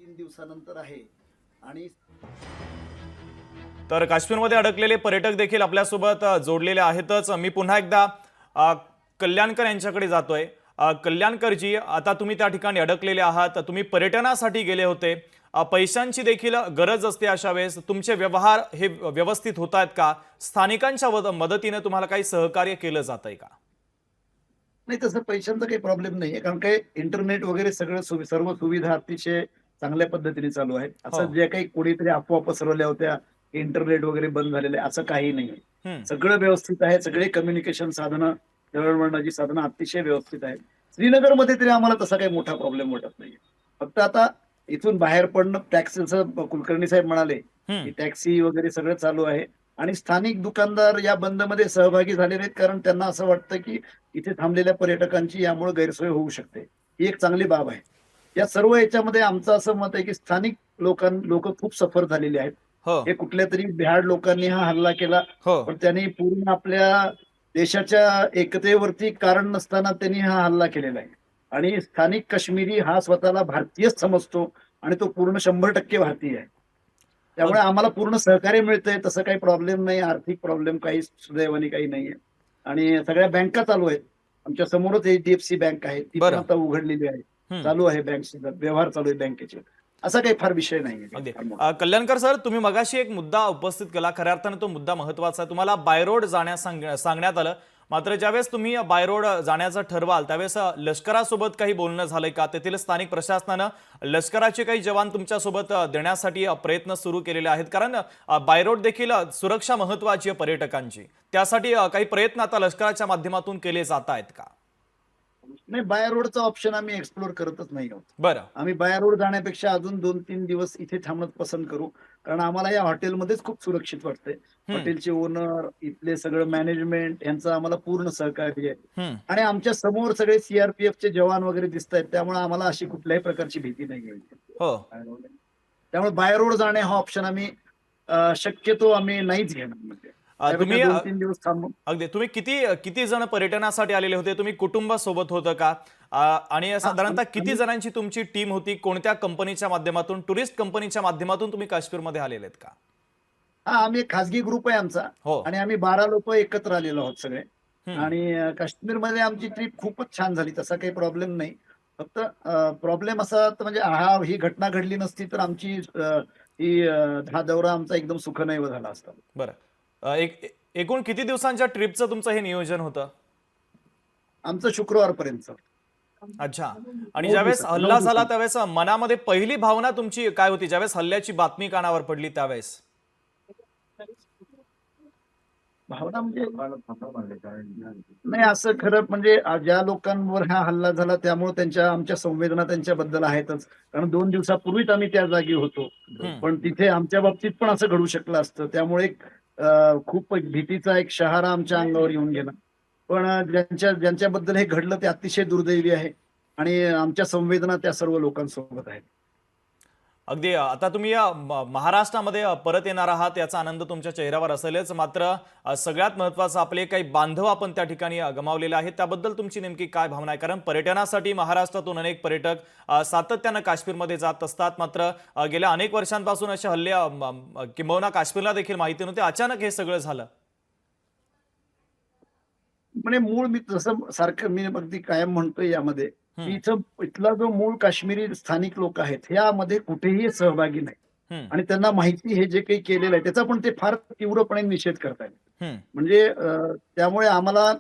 3 दिवसानंतर आहे आणि तर काश्मीरमध्ये अडकलेले पर्यटक देखील आपल्यासोबत जोडलेले आहेतच। मी पुन्हा एकदा अ, कल्याणकर यांच्याकडे जातोय। कल्याणकरजी, आता तुम्ही त्या ठिकाणी अडकलेले आहात, तुम्ही पर्यटनासाठी गेले होते। पैशांची देखील गरज असते, अशा वेळेस तुमचे व्यवहार हे व्यवस्थित होत आहेत का? स्थानिकांच्या मदतीने तुम्हाला काही सहकार्य केलं जातंय का? नाही, तसं पैशांचा काही प्रॉब्लेम नाहीये. कारण काय इंटरनेट वगैरे सगळं सर्व सुविधा अतिशय चांगल्या पद्धतीने चालू आहेत. हो. असं जे काही कोणीतरी अफवा पसरवल्या होत्या, इंटरनेट वगैरे बंद झालेलं आहे, असं काही नाहीये. हं. सगळं व्यवस्थित आहे. सगळे कम्युनिकेशन साधनं, दळणवळणाची साधनं अतिशय व्यवस्थित आहेत. श्रीनगरमध्ये तरी आम्हाला तसा काही मोठा प्रॉब्लेम वाटत नाहीये. फक्त आता इथून बाहेर पडणं टॅक्सीचं कुलकर्णी साहेब म्हणाले, की हं. टॅक्सी वगैरे सगळं चालू आहे आणि स्थानिक दुकानदार या बंदमध्ये सहभागी झालेले आहेत. कारण त्यांना असं वाटतं, की इथे थांबलेल्या पर्यटकांची यामुळे गैरसोय होऊ शकते. ही एक चांगली बाब आहे. या सर्व याच्यामध्ये आमचं असं मत आहे, की स्थानिक लोक खूप सफर झालेले आहेत. हो. हे कुठल्यातरी भ्याड लोकांनी हा हल्ला केला, हो. पण त्यांनी पूर्ण आपल्या देशाच्या एकतेवरती कारण नसताना त्यांनी हा हल्ला केलेला आहे. आणि स्थानिक काश्मीरी हा स्वतःला भारतीयच समजतो आणि तो पूर्ण 100% भारतीय आहे. त्यामुळे आम्हाला पूर्ण सहकार्य मिळतंय. तसं काही प्रॉब्लेम नाही. आर्थिक प्रॉब्लेम काही सुदैवाने काही नाहीये. आणि सगळ्या बँका चालू आहेत. आमच्या समोरच एचडीएफसी बँक आहे. ती पण बरं. आता उघडलेली आहे. हं. चालू आहे बँकसुद्धा. व्यवहार चालू आहे बँकेचे. असा काही फार विषय नाहीये काही अगदी फार मोठा. कल्याणकर सर, तुम्ही मगाशी एक मुद्दा उपस्थित केला, खऱ्या अर्थाने तो मुद्दा महत्त्वाचा आहे। तुम्हाला बाय रोड जाण्यास सांगण्यात आलं, मात्र ज्यावेळेस तुम्ही बाय रोड जाण्याचं ठरवाल त्यावेळेस लष्करासोबत काही बोलणं झालंय का? तेथील स्थानिक प्रशासनानं लष्कराचे काही जवान तुमच्यासोबत देण्यासाठी प्रयत्न सुरू केलेले आहेत, कारण बाय रोड देखील सुरक्षा महत्त्वाची आहे पर्यटकांची। त्यासाठी काही प्रयत्न आता लष्कराच्या माध्यमातून केले जात आहेत का? नाही, बाय रोडचा ऑप्शन आम्ही एक्सप्लोर करतच नाही आहोत. बरं. आम्ही बाय रोड जाण्यापेक्षा अजून 2-3 दिवस इथे थांबणं पसंत करू. कारण आम्हाला या हॉटेलमध्येच खूप सुरक्षित वाटतंय. हं. हॉटेलचे ओनर, इथले सगळं मॅनेजमेंट यांचं आम्हाला पूर्ण सहकार्य आहे. हं. आणि आमच्या समोर सगळे सीआरपीएफचे जवान वगैरे दिसतायत. त्यामुळे आम्हाला अशी कुठल्याही प्रकारची भीती नाहीये. हो. त्यामुळे बाय रोड जाणे हा ऑप्शन आम्ही शक्यतो आम्ही नाहीच घेणार म्हणजे. त्यापेक्षा तुम्ही 2-3 दिवस थांबून अगदी तुम्ही किती किती जण पर्यटनासाठी आलेले होते? तुम्ही कुटुंबासोबत होतं का? आणि हां, साधारणतः किती आम्ही जणांची तुमची टीम होती? कोणत्या कंपनीच्या माध्यमातून, टुरिस्ट कंपनीच्या माध्यमातून तुम्ही काश्मीरमध्ये आलेले आहेत का? आम्ही एक खाजगी ग्रुप आहे आमचा हो. आणि आम्ही 12 लोकं एकत्र आलेलो आहोत सगळे. हं. आणि काश्मीरमध्ये आमची ट्रिप खूपच छान झाली. तसा काही प्रॉब्लेम नाही. फक्त प्रॉब्लेम असा तर म्हणजे ही घटना घडली नसती तर आमची हा दौरा आमचा एकदम सुखमय झाला असता. बरं. एकूण किती दिवसांच्या ट्रिपचं तुमचं हे नियोजन होतं? आमचं शुक्रवारपर्यंत. अच्छा. आणि 9 ज्यावेळेस दिवसाचं, 9 हल्ला झाला दिवसांचं. त्यावेळेस मनामध्ये पहिली भावना तुमची काय होती? ज्यावेळेस हल्ल्याची बातमी कानावर पडली त्यावेळेस? भावना म्हणजे नाही, असं खरं म्हणजे ज्या लोकांवर हा हल्ला झाला त्यामुळे आमच्या संवेदना त्यांच्याबद्दल आहेतच. कारण 2 दिवसापूर्वीच आम्ही त्या जागी होतो. हं. पण तिथे आमच्या बाबतीत पण असं घडू शकलं असतं. त्यामुळे खूप भीतीचा एक शहारा आमच्या अंगावर येऊन गेला. पण ज्यांच्याबद्दल हे घडलं ते अतिशय दुर्दैवी आहे आणि आमच्या संवेदना त्या सर्व लोकांसोबत आहेत. अगदी आता तुम्ही महाराष्ट्रामध्ये परत येणार आहात, याचा आनंद तुमच्या चेहऱ्यावर असेलच, मात्र सगळ्यात महत्त्वाचं आपले काही बांधव आपण त्या ठिकाणी गमावलेले आहेत, त्याबद्दल तुमची नेमकी काय भावना आहे? कारण पर्यटनासाठी महाराष्ट्रातून अनेक पर्यटक सातत्यानं काश्मीरमध्ये जात असतात, मात्र गेल्या अनेक वर्षांपासून असे हल्ले किंबहुना काश्मीरला देखील माहिती नव्हते, अचानक हे सगळं झालं. म्हणजे मूळ मी जसं सारखं मी अगदी कायम म्हणतोय यामध्ये, की हं. इथला जो मूळ काश्मीरी स्थानिक लोक आहेत, ह्यामध्ये कुठेही सहभागी नाही. हं. आणि त्यांना माहिती हे जे काही केलेलं आहे, त्याचा पण ते फार तीव्रपणे निषेध करतायत. हं. म्हणजे त्यामुळे आम्हाला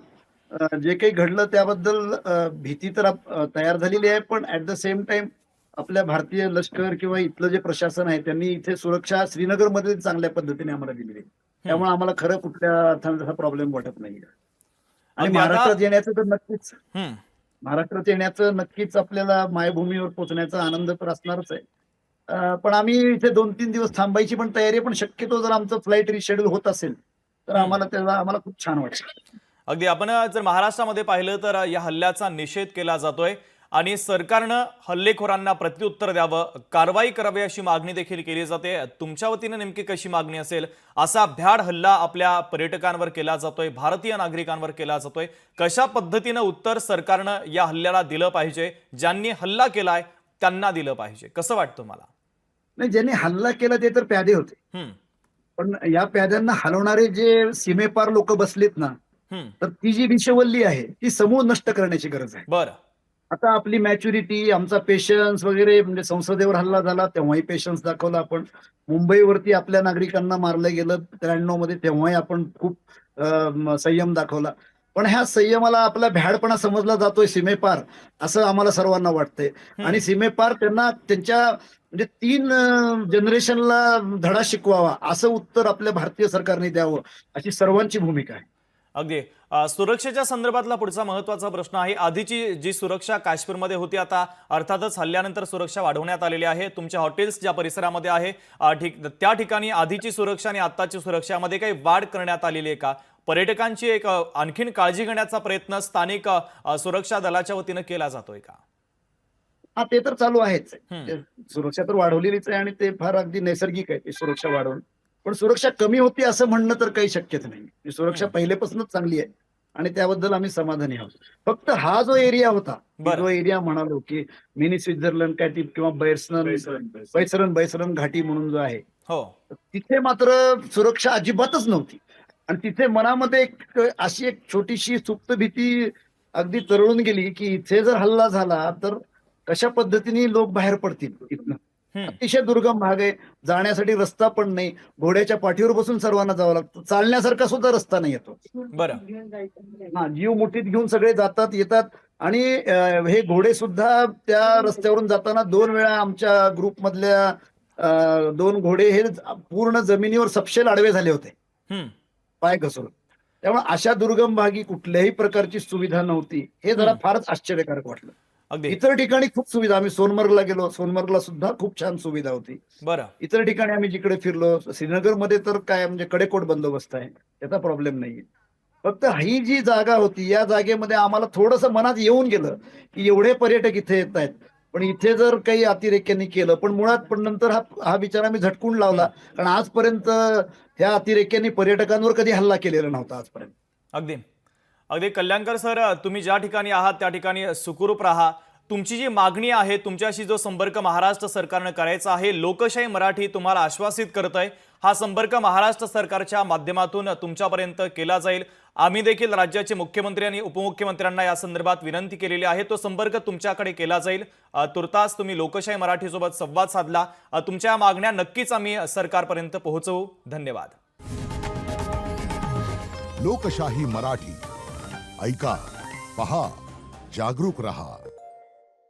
जे काही घडलं त्याबद्दल भीती तर तयार झालेली आहे. पण ॲट द सेम टाईम आपल्या भारतीय लष्कर किंवा इथलं जे प्रशासन आहे, त्यांनी इथे सुरक्षा श्रीनगरमध्ये चांगल्या पद्धतीने आम्हाला दिलेली आहे. हं. त्यामुळे आम्हाला खरं कुठल्या अर्थाने तसा प्रॉब्लेम वाटत नाहीये. आणि अगदी आता महाराष्ट्रात येण्याचं तर नक्कीच हं. महाराष्ट्रात येण्याचं नक्कीच आपल्याला मायभूमीवर पोहोचण्याचा आनंद तर असणारच आहे. पण आम्ही इथे 2-3 दिवस थांबायची पण तयारी आहे. पण शक्यतो जर आमचं फ्लाइट रिशेड्यूल होत असेल, तर हं. आम्हाला खूप छान वाटेल. अगदी आपण जर महाराष्ट्रामध्ये पाहिलं तर या हल्ल्याचा निषेध केला जातोय आणि सरकारनं हल्लेखोरांना प्रत्युत्तर द्यावं, कारवाई करावी अशी मागणी देखील केली जाते। तुमच्या वतीने नेमकी कशी मागणी असेल? असा भ्याड हल्ला आपल्या पर्यटकांवर केला जातोय, भारतीय नागरिकांवर केला जातोय, कशा पद्धतीनं उत्तर सरकारनं या हल्ल्याला दिलं पाहिजे? ज्यांनी हल्ला केलाय त्यांना दिलं पाहिजे? कसं वाटतं मला? नाही, ज्यांनी हल्ला केला ते तर प्यादे होते. हं, पण या प्याद्यांना हलवणारे जे सीमेपार लोक बसलेत ना, हं. तर ती जी विषवल्ली आहे ती समूळ नष्ट करण्याची गरज आहे. बरं. आता आपली मॅच्युरिटी, आमचा पेशन्स वगैरे, म्हणजे संसदेवर हल्ला झाला तेव्हाही पेशन्स दाखवला आपण. मुंबईवरती आपल्या नागरिकांना मारलं गेलं 93 मध्ये, तेव्हाही आपण खूप संयम दाखवला. पण ह्या संयमाला आपला भ्याडपणा समजला जातोय सीमेपार, असं आम्हाला सर्वांना वाटतंय. आणि हं. सीमेपार त्यांना त्यांच्या म्हणजे 3 जनरेशनला धडा शिकवावा, असं उत्तर आपल्या भारतीय सरकारने द्यावं, अशी सर्वांची भूमिका आहे. अगदी. सुरक्षेच्या संदर्भातला पुढचा महत्त्वाचा प्रश्न आहे. आधीची जी सुरक्षा काश्मीरमध्ये होती, आता अर्थातच हल्ल्यानंतर सुरक्षा वाढवण्यात आलेली आहे. तुमच्या हॉटेल्स ज्या परिसरामध्ये आहे, त्या ठिकाणी आधीची सुरक्षा आणि आत्ताची सुरक्षामध्ये काही वाढ करण्यात आलेली आहे का? पर्यटकांची एक आणखीन काळजी घेण्याचा प्रयत्न स्थानिक सुरक्षा दलाच्या वतीनं केला जातोय का? हा, ते तर चालू आहेच. हं, ते सुरक्षा तर वाढवलेलीच आहे आणि ते फार अगदी नैसर्गिक आहे ती सुरक्षा वाढवणं. पण सुरक्षा कमी होती असं म्हणणं तर काही शक्यच नाही. ती सुरक्षा हं. पहिलेपासूनच चांगली आहे आणि त्याबद्दल आम्ही समाधानी आहोत. फक्त हा जो एरिया होता, की बरं. जो एरिया म्हणालो की मिनी स्वित्झर्लंड काय ती, किंवा बैसरन घाटी म्हणून जो आहे, हो. तर तिथे मात्र सुरक्षा अजिबातच नव्हती. आणि तिथे मनामध्ये एक अशी एक छोटीशी सुप्त भीती अगदी तरळून गेली, की इथे जर हल्ला झाला तर कशा पद्धतीने लोक बाहेर पडतील इथनं. हं. अतिशय दुर्गम भाग आहे. जाण्यासाठी रस्ता पण नाही. घोड्याच्या पाठीवर बसून सर्वांना जावं लागतं. चालण्यासारखा सुद्धा रस्ता नाही येतो. बरं. हां, जीव मुठीत घेऊन सगळे जातात, येतात. आणि हे घोडे सुद्धा त्या रस्त्यावरून जाताना 2 वेळा आमच्या ग्रुपमधल्या 2 घोडे हे पूर्ण जमिनीवर सपशेल आडवे झाले होते, हं, पाय घसरून. त्यामुळे अशा दुर्गम भागी कुठल्याही प्रकारची सुविधा नव्हती. हे जरा हं. फारच आश्चर्यकारक वाटलं. अगदी. इतर ठिकाणी खूप सुविधा, आम्ही सोनमर्गला गेलो. सोनमर्गला सुद्धा खूप छान सुविधा होती. बरं. इतर ठिकाणी आम्ही जिकडे फिरलो, श्रीनगरमध्ये तर काय म्हणजे कडेकोट बंदोबस्त आहे. त्याचा प्रॉब्लेम नाहीये. फक्त ही जी जागा होती, या जागेमध्ये आम्हाला थोडंसं मनात येऊन गेलं, की एवढे पर्यटक इथे येतायत. पण इथे जर काही अतिरेक्यांनी केलं, पण मुळात पण नंतर हा हा विचार आम्ही झटकून लावला. हं. कारण आजपर्यंत ह्या अतिरेक्यांनी पर्यटकांवर कधी हल्ला केलेला नव्हता आजपर्यंत. अगदी. अगदी कल्याणकर सर, तुम्ही ज्या ठिकाणी आहात त्या ठिकाणी सुखरूप राहा. तुमची जी मागणी आहे, तुमच्याशी जो संपर्क महाराष्ट्र सरकारनं करायचा आहे, लोकशाही मराठी तुम्हाला आश्वासित करतंय. हा संपर्क महाराष्ट्र सरकारच्या माध्यमातून तुमच्यापर्यंत केला जाईल. आम्ही देखील राज्याचे मुख्यमंत्री आणि उपमुख्यमंत्र्यांना या संदर्भात विनंती केलेली आहे. तो संपर्क तुमच्याकडे केला जाईल. तुर्तास तुम्ही लोकशाही मराठीसोबत संवाद साधला. तुमच्या मागण्या नक्कीच आम्ही सरकारपर्यंत पोहोचवू. धन्यवाद. लोकशाही मराठी ऐका, पहा, जागरूक रहा.